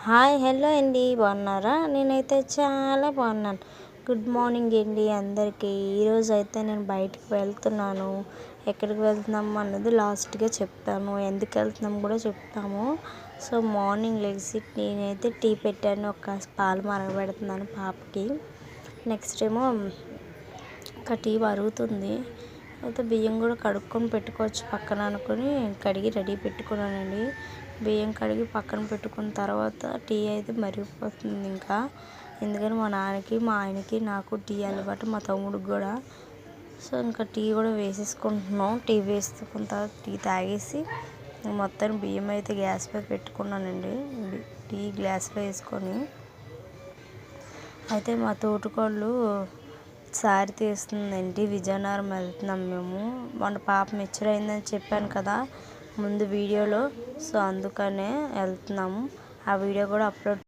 Hi hello అండి, బాగున్నారా? నేనైతే చాలా బాగున్నాను. గుడ్ మార్నింగ్ అండి అందరికీ. ఈరోజు అయితే నేను బయటికి వెళ్తున్నాను. ఎక్కడికి వెళ్తున్నాము అన్నది లాస్ట్గా చెప్తాను, ఎందుకు వెళ్తున్నాము కూడా చెప్తాము. సో మార్నింగ్ లెగ్సి నేనైతే టీ పెట్టాను, ఒక గ్లాస్ పాలు మరగబెడుతున్నాను పాపకి. నెక్స్ట్ ఏమో ఇంకా టీ మరుగుతుంది. అయితే బియ్యం కూడా కడుక్కొని పెట్టుకోవచ్చు పక్కన అనుకుని కడిగి రెడీ పెట్టుకున్నానండి. బియ్యం కడిగి పక్కన పెట్టుకున్న తర్వాత టీ అయితే మరిగిపోతుంది. ఇంకా ఎందుకని మా నాన్నకి, మా ఆయనకి, నాకు టీ అలవాటు, మా తమ్ముడికి కూడా. సో ఇంకా టీ కూడా వేసేసుకుంటున్నాం. టీ వేసుకున్న తర్వాత టీ తాగేసి మొత్తం బియ్యం అయితే గ్యాస్ పై పెట్టుకున్నానండి. టీ గ్లాస్లో వేసుకొని అయితే మా తోటికోళ్ళు సారీ తీస్తుందండి. విజయనగరం వెళ్తున్నాం మేము. మన పాప మెచ్యూర్ అయిందని చెప్పాను కదా ముందు వీడియోలో. సో అందుకనే వెళ్తున్నాము. ఆ వీడియో కూడా అప్లోడ్